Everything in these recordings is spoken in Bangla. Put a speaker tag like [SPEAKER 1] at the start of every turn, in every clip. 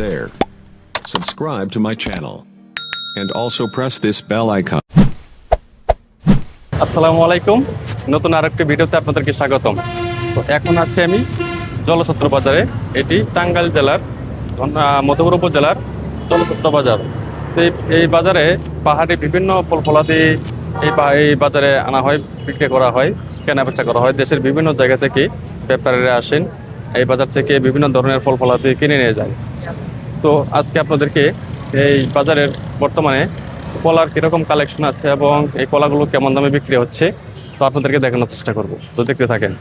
[SPEAKER 1] there. Subscribe to my channel. And also press this bell icon.
[SPEAKER 2] আসসালামু আলাইকুম, নতুন আরেকটি ভিডিওতে আপনাদেরকে স্বাগতম। তো এখন আছি আমি জলছত্র বাজারে। এটি টাঙ্গাইল জেলার মধুপুর উপজেলার জলছত্র বাজার। তো এই বাজারে পাহাড়ি বিভিন্ন ফলফলাদি এই বাজারে আনা হয়, বিক্রি করা হয়, কেনাবেচা করা হয়। দেশের বিভিন্ন জায়গা থেকে ব্যাপারীরা আসেন, এই বাজার থেকে বিভিন্ন ধরনের ফলফলাদি কিনে নিয়ে যায়। তো আজকে আপনাদেরকে এই বাজারের বর্তমানে কলার কীরকম কালেকশন আছে এবং এই কলাগুলো কেমন দামে বিক্রি হচ্ছে তো আপনাদেরকে দেখানোর চেষ্টা করব। তো দেখতে থাকেন।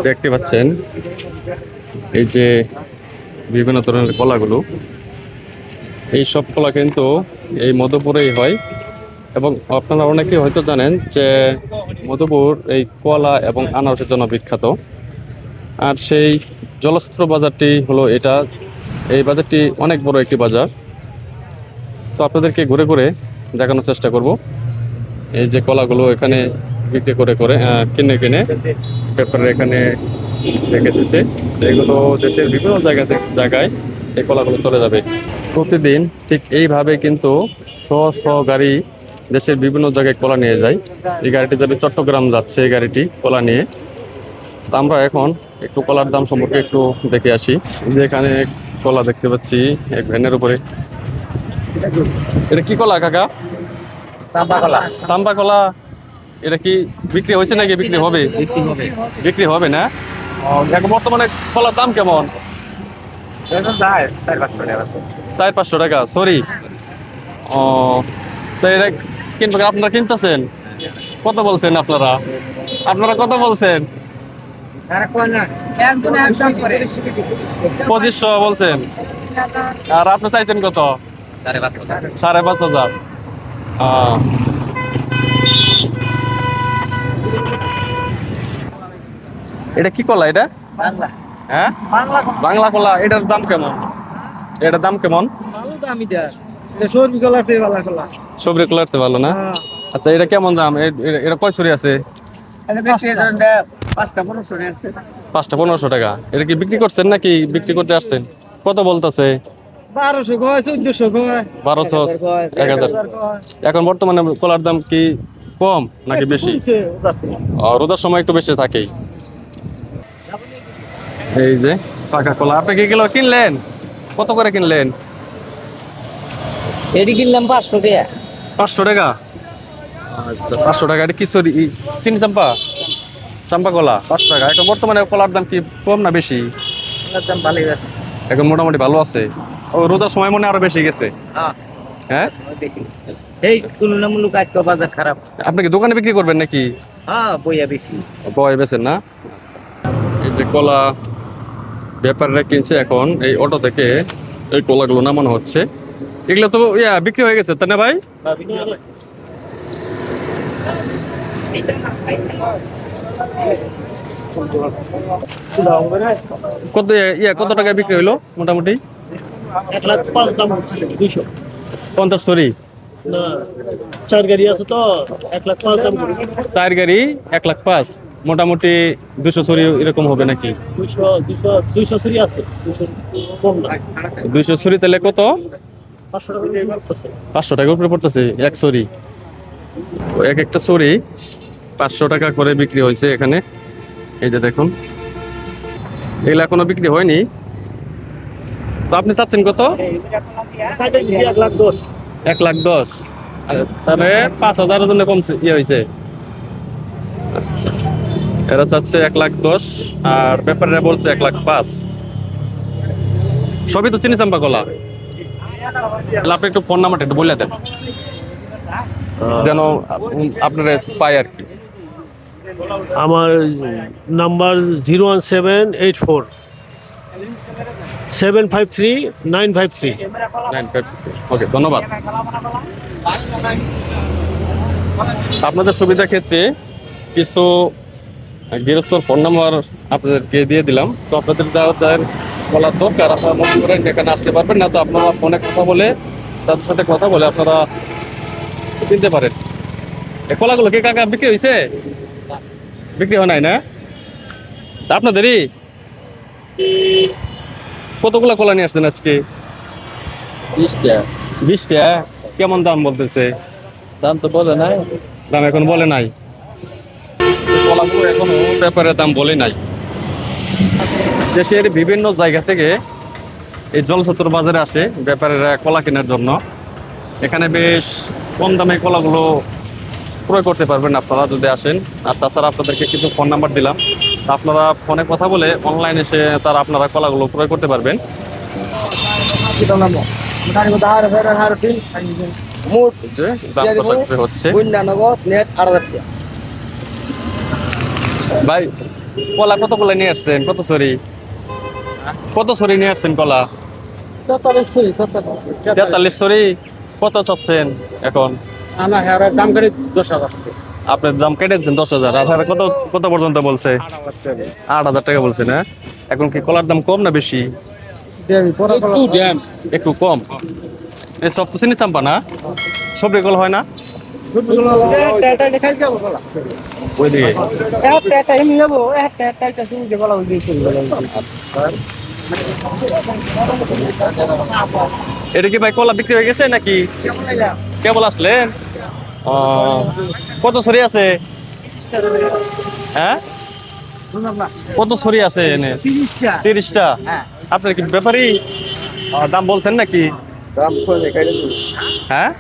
[SPEAKER 2] দেখতে পাচ্ছেন এই যে বিভিন্ন ধরনের কলাগুলো, এই সব কলা কিন্তু এই মধুপুরেই হয়। এবং আপনারা অনেকেই হয়তো জানেন যে মধুপুর এই কলা এবং আনারসের জন্য বিখ্যাত। আর সেই জলছত্র বাজারটি হলো এটা। এই বাজারটি অনেক বড় একটি বাজার। তো আপনাদেরকে ঘুরে ঘুরে দেখানোর চেষ্টা করব। এই যে কলাগুলো এখানে বিক্রি করে কিনে পেপারে এখানে রেখে দিচ্ছে। এগুলো দেশের বিভিন্ন জায়গায় এই কলাগুলো চলে যাবে প্রতিদিন। ঠিক এইভাবে কিন্তু শ গাড়ি দেশের বিভিন্ন জায়গায় কলা নিয়ে যায়। এই গাড়িটি যাবে চট্টগ্রাম যাচ্ছে, এই গাড়িটি কলা নিয়ে। তো আমরা এখন একটু কলার দাম সম্পর্কে একটু দেখে আসি। যে এখানে কলা দেখতে পাচ্ছি এক ভ্যানের উপরে। এটা কি কলা কাকা? চাম্পা কলা। এটা কি বিক্রি হয়েছে নাকি বিক্রি হবে? বিক্রি হবে না। এখন বর্তমানে কলার দাম কেমন? 400-500 টাকা। সরি। ও, তো এটা কিনবেন? আপনারা কিনতেছেন কত বলছেন? আপনারা কত বলছেন? 2500 বলছেন। আর আপনি চাইছেন কত? 5,500। এটা কি কলা? এটা হ্যাঁ বাংলা কলা। এটার দাম কেমন? সবরি কলার চেয়ে ভালো না? আচ্ছা, এটা কেমন দাম? এটা কয় ছড়ি আছে? 5,000-1500 টাকা। এটা কি বিক্রি করছেন নাকি বিক্রি করতে আসছেন? কত বলতেছে?
[SPEAKER 3] 1200 কয়, 1400 কয়,
[SPEAKER 2] 1200, 1000। এখন বর্তমানে কলার দাম কি কম নাকি বেশি? রোজার সময় একটু বেশি থাকেই। এই যে পাকা কলা। আপনি কি কিলো কিনলেন? কত করে কিনলেন?
[SPEAKER 3] এটি কিনলাম 500 টাকা।
[SPEAKER 2] 500 টাকা। আচ্ছা, 500 টাকা। এটা কি চিনি চাম্পা কলা 500 টাকা। এখন বর্তমানে কলার দাম কি কম না বেশি?
[SPEAKER 3] দাম ভালোই আছে,
[SPEAKER 2] এখন মোটামুটি ভালো আছে। ও, রোজার সময় মনে আরো বেশি গেছে। হ্যাঁ,
[SPEAKER 3] এই তুলনামূলক আজকে বাজার খারাপ।
[SPEAKER 2] আপনি কি দোকানে বিক্রি করবেন নাকি?
[SPEAKER 3] হ্যাঁ, বইয়া বেশি।
[SPEAKER 2] বয় বেছেন না? এই যে কলা ব্যাপারীরা কিনছে। এখন এই অটো থেকে এই কলাগুলো নামানো হচ্ছে। এগুলো তো বিক্রি হয়ে গেছে তাই না ভাই? কত টাকা বিক্রি হইলো মোটামুটি?
[SPEAKER 3] 1,05,000 দাম ছিল।
[SPEAKER 2] 50 সরি।
[SPEAKER 3] 4 গাড়ি আছে তো 1,05,000 দাম।
[SPEAKER 2] 4 গাড়ি 1,05,000, মোটামুটি 200 সরি এরকম হবে নাকি?
[SPEAKER 3] 200 সরি আছে, 200 কম না।
[SPEAKER 2] 200 সরি তাহলে কত?
[SPEAKER 3] 500 টাকা পড়তেছে।
[SPEAKER 2] 500 টাকার উপরে পড়তেছে এক সরি। এক একটা সরি 500 টাকা করে বিক্রি হয়েছে এখানে। এই যে দেখুন, এগুলো এখনো বিক্রি হয়নি। তো আপনি চাচ্ছেন কত?
[SPEAKER 3] 1,10,000।
[SPEAKER 2] 1,10,000। তাহলে 5,000 জন্য কমছে হয়েছে। আচ্ছা, এরা চাচ্ছে 1,10,000 আর ব্যাপারীরা বলছে 1,05,000। সবই তো চিনি চাম্পা কলা। আপনি একটু ফোন নাম্বারটা একটু বলে দেন যেন আপনারা পাই আর কি।
[SPEAKER 4] আমার নাম্বার 01784 753 953।
[SPEAKER 2] ওকে, ধন্যবাদ। আপনাদের সুবিধার ক্ষেত্রে কিছু গৃহস্থর ফোন নাম্বার আপনাদেরকে দিয়ে দিলাম। তো আপনাদের যাদের বলার দরকার আপনারা মনে করেন এখানে আসতে পারবেন না, তো আপনারা ফোনে কথা বলে তাদের সাথে কথা বলে আপনারা কিনতে পারেন। এই কলাগুলো কে কাকা বিক্রি হয়েছে? বিক্রি হয় নাই না? আপনাদেরই কতগুলা কলা নিয়ে আসছেন আজকে? 20 টাকা। কেমন দাম বলতেছে?
[SPEAKER 3] দাম তো বলে নাই।
[SPEAKER 2] দাম এখন বলে নাই। কলাগুলো এখনো ব্যাপারে দাম বলে নাই। দেশের বিভিন্ন জায়গা থেকে এই জলছত্র বাজারে আসে ব্যাপারীরা কলা কেনার জন্য। এখানে বেশ কম দামে কলাগুলো ক্রয় করতে পারবেন আপনারা যদি আসেন। আর তাছাড়া আপনাদেরকে কিন্তু ফোন নাম্বার দিলাম, আপনারা ফোনে কথা বলে অনলাইনে এসে আপনারা কলাগুলো ক্রয় করতে পারবেন। যে দাম কষাকষি হচ্ছে। ভাই কলা কতগুলো নিয়ে আসছেন? কত সরি নিয়ে আসছেন কলা? 43 সরি। কত চাচ্ছেন এখন?
[SPEAKER 3] দাম করে 10,000।
[SPEAKER 2] আপনার দাম কেটে দিচ্ছেন 10,000। আপনারা কত কত পর্যন্ত বলছে? 8,000 টাকা বলছে না? এখন কি কলার দাম কম না বেশি? একটু কম। এই সব তো চিনি চাম্পা না? সবরি কলা হয় না ওইদিকে? এটা কি ভাই কলা বিক্রি হয়ে গেছে নাকি কেবল আসলেন? ও, কত সরি আছে? হ্যাঁ, কত সরি আছে এনে? 30টা। আপনার কি ব্যাপারী দাম বলছেন নাকি? হ্যাঁ,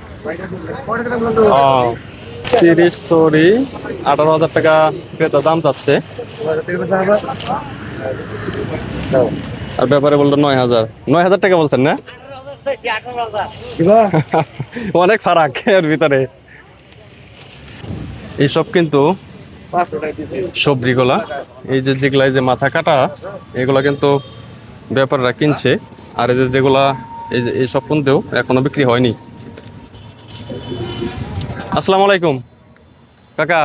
[SPEAKER 2] ও 30 সরি 18,000 টাকা ক্রেতা দাম চাচ্ছে। আর ব্যাপারে বললো 9,000 টাকা বলছেন না? অনেক ফারাক এর ভিতরে। এইসব কিন্তু সবজি গুলা, এই যে যেগুলা এই যে মাথা কাটা, এগুলা কিন্তু ব্যাপারীরা কিনছে। আর এই যে যেগুলা এই যে এইসব কিন্তু এখনো বিক্রি হয়নি। আসসালামু আলাইকুম কাকা।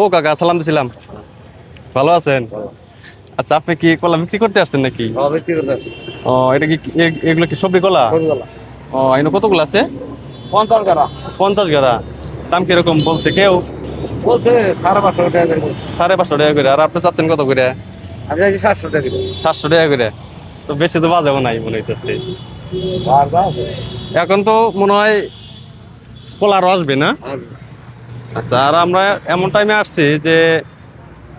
[SPEAKER 2] ও কাকা, সালাম দিছিলাম। ভালো আছেন? আচ্ছা, আপনি কি কলা বিক্রি করতে আসছেন নাকি? ও, এটা কি এগুলো কি সবজি কলা? ও, এখানে কতগুলো আছে?
[SPEAKER 3] 50 গাড়া।
[SPEAKER 2] 50 গাড়া। দাম কিরকম বলছে কেউ?
[SPEAKER 3] বলছে 550 টাকা করে।
[SPEAKER 2] 550 টাকা করে। আর আপনি চাচ্ছেন কত করে?
[SPEAKER 3] আমি 700 টাকা করে।
[SPEAKER 2] 700 টাকা করে। তো বেশি তো বাজাবো নাই মনে হইতেছে। এখন তো মনে হয় কলা আরো আসবে না? আচ্ছা, আর আমরা এমন টাইমে আসছি যে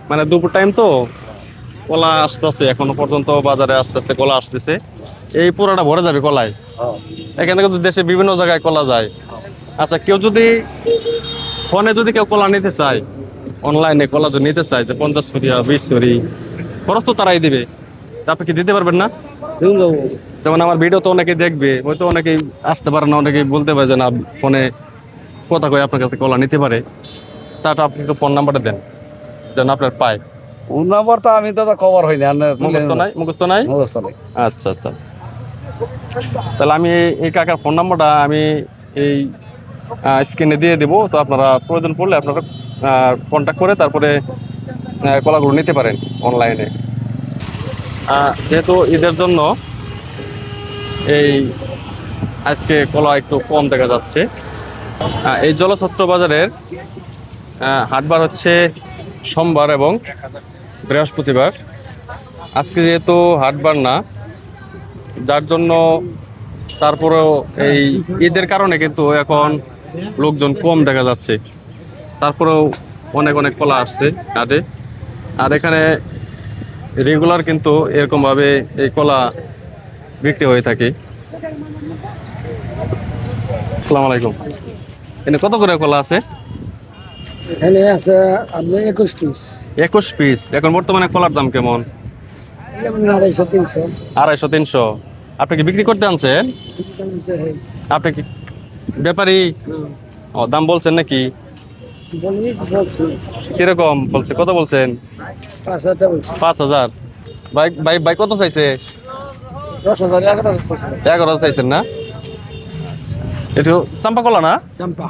[SPEAKER 2] মানে দুপুর টাইম তো, কলা আসতেছে এখনো পর্যন্ত বাজারে আস্তে আস্তে কলা আসতেছে। এই পুরাটা ভরে যাবে কলায়। এখান থেকে দেশে বিভিন্ন জায়গায় কলা যায়। আচ্ছা, কেউ যদি ফোনে যদি কেউ কলা নিতে চায়, অনলাইনে কলা যদি নিতে চায় যে 50 সরি 20 সরি, খরচ তো তারাই দিবে। তা আপনি কি দিতে পারবেন না? যেমন আমার ভিডিও তো অনেকেই দেখবে, হয়তো অনেকেই আসতে পারে না, অনেকেই বলতে পারে যে না ফোনে কথা কয়ে আপনার কাছে কলা নিতে পারে। তাটা আপনি একটু ফোন নাম্বারটা দেন যেন আপনার পায়।
[SPEAKER 3] ফোন নাম্বার তো আমি তো খবর হয়নি।
[SPEAKER 2] মুখস্থ নাই? মুখস্থ নাই? আচ্ছা আচ্ছা, তাহলে আমি এই কাকার ফোন নাম্বারটা আমি এই স্ক্রিনে দিয়ে দেবো। তো আপনারা প্রয়োজন পড়লে আপনারা কন্ট্যাক্ট করে তারপরে কলাগুলো নিতে পারেন অনলাইনে। যেহেতু ঈদের জন্য এই আজকে কলা একটু কম দেখা যাচ্ছে। এই জলছত্র বাজারের হাটবার হচ্ছে সোমবার এবং বৃহস্পতিবার। আজকে যেহেতু হাটবার না, যার জন্য তারপরেও এই ঈদের কারণে কিন্তু এখন লোকজন কম দেখা যাচ্ছে। তারপরেও অনেক অনেক কলা আসছে হাটে। আর এখানে রেগুলার কিন্তু এরকমভাবে এই কলা বিক্রি হয়ে থাকে। আসসালামু আলাইকুম। এখানে কত করে কলা আছে?
[SPEAKER 3] এখানে আছে আপনি 21 পিস।
[SPEAKER 2] 21 পিস। এখন বর্তমানে কলার দাম কেমন?
[SPEAKER 3] 250-300।
[SPEAKER 2] 250-300। আপনি কি বিক্রি করতে আনছেন? আপনি কি ব্যাপারী? ও, দাম বলছেন নাকি? কিরকম বলছে? কত বলছেন? 5,000। ভাই ভাই ভাই কত চাইছে?
[SPEAKER 3] 10,000
[SPEAKER 2] 11 চাইছেন না? একটু চাম্পা কলা না?
[SPEAKER 3] চাম্পা।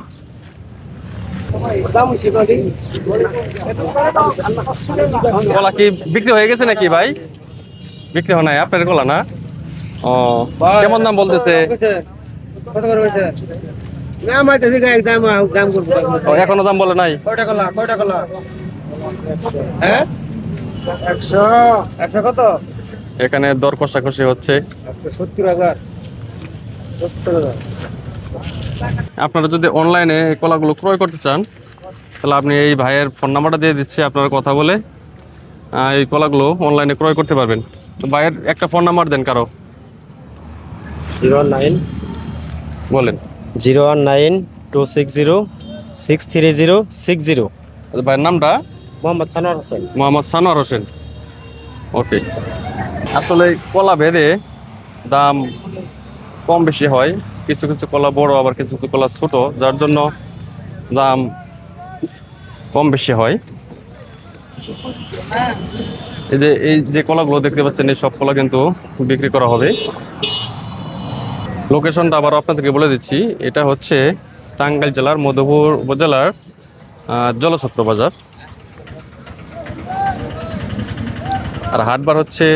[SPEAKER 2] কলা কি বিক্রি হয়ে গেছে নাকি ভাই? বিক্রি হয় নাই আপনার কলা না? ও, কেমন দাম বলতেছে? ও, এখনো দাম বলে নাই?
[SPEAKER 3] হ্যাঁ 100 কত?
[SPEAKER 2] এখানে দর কষাকষি হচ্ছে।
[SPEAKER 3] 70,000।
[SPEAKER 2] আপনারা যদি অনলাইনে এই কলাগুলো ক্রয় করতে চান তাহলে আপনি এই ভাইয়ের ফোন নাম্বারটা দিয়ে দিচ্ছি, আপনারা কথা বলে এই কলাগুলো অনলাইনে ক্রয় করতে পারবেন। তো ভাইয়ের একটা ফোন নাম্বার দেন কারো, বলেন।
[SPEAKER 5] 019-260-63060।
[SPEAKER 2] আচ্ছা, ভাইয়ের নামটা?
[SPEAKER 5] মোহাম্মদ সানোয়ার হোসেন।
[SPEAKER 2] মোহাম্মদ সানোয়ার হোসেন। ওকে। আসলে কলা ভেদে দাম কম বেশি হয়, কিছু কিছু কলা বড় আবার কিছু কিছু কলা ছোট, যার জন্য দাম কম বেশি হয়। এই যে কলাগুলো দেখতে পাচ্ছেন এই সব কলা কিন্তু বিক্রি করা হবে। লোকেশনটা আবার আপনাদেরকে বলে দিচ্ছি, এটা হচ্ছে টাঙ্গাইল জেলার মধুপুর উপজেলার জলছত্র বাজার। আর হাটবার হচ্ছে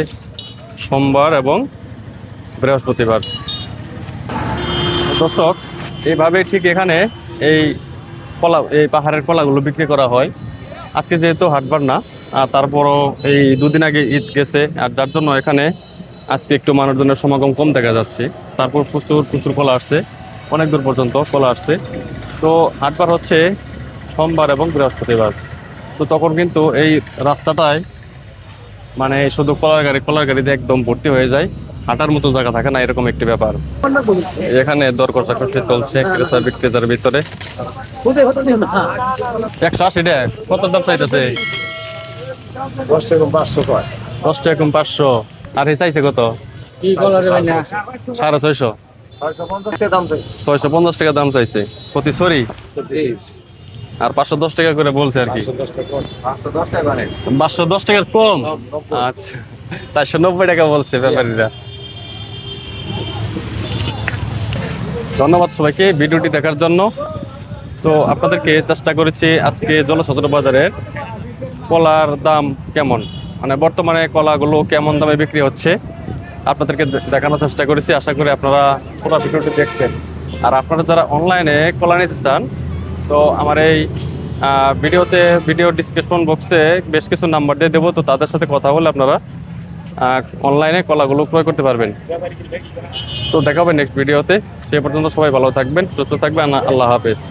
[SPEAKER 2] সোমবার এবং বৃহস্পতিবার। দর্শক, এইভাবে ঠিক এখানে এই পাহাড়ের কলাগুলো বিক্রি করা হয়। আজকে যেহেতু হাটবার না, তারপরও এই দুদিন আগে ঈদ গেছে, আর যার জন্য এখানে আজকে একটু মানুষজনের সমাগম কম দেখা যাচ্ছে। তারপর প্রচুর প্রচুর কলা আসছে, অনেক দূর পর্যন্ত কলা আসছে। তো হাটবার হচ্ছে সোমবার এবং বৃহস্পতিবার। তো তখন কিন্তু এই রাস্তাটায় মানে শুধু কলার গাড়িতে একদম ভর্তি হয়ে যায়, হাঁটার মতো জায়গা থাকে না, এরকম একটি ব্যাপার। এখানে দর কষাকষি চলছে ক্রেতা বিক্রেতার ভিতরে। 180 টাকা কত দাম চাইতেছে?
[SPEAKER 4] 10 টাকা 500 কয়।
[SPEAKER 2] 10 টাকা কম 500। আর এই চাইছে কত? 650। 650 টাকা দাম চাইছে প্রতি সরি, আর 510 টাকা করে বলছে আর কি। 510 টাকার কম। আচ্ছা, 490 টাকা বলছে ব্যাপারীরা। ধন্যবাদ সবাইকে ভিডিওটি দেখার জন্য। তো আপনাদেরকে চেষ্টা করেছি আজকে জলছত্র বাজারের কলার দাম কেমন, মানে বর্তমানে কলাগুলো কেমন দামে বিক্রি হচ্ছে আপনাদেরকে দেখানোর চেষ্টা করেছি। আশা করি আপনারা পুরো ভিডিওটি দেখছেন। আর আপনারা যারা অনলাইনে কলা নিতে চান, তো আমার এই ভিডিও ডিসক্রিপশন বক্সে বেশ কিছু নাম্বার দিয়ে দেবো, তো তাদের সাথে কথা বলে আপনারা অনলাইনে কলাগুলো ক্রয় করতে পারবেন। তো দেখা হবে নেক্সট ভিডিওতে। সে পর্যন্ত সবাই ভালো থাকবেন, সুস্থ থাকবেন। আল্লাহ হাফেজ।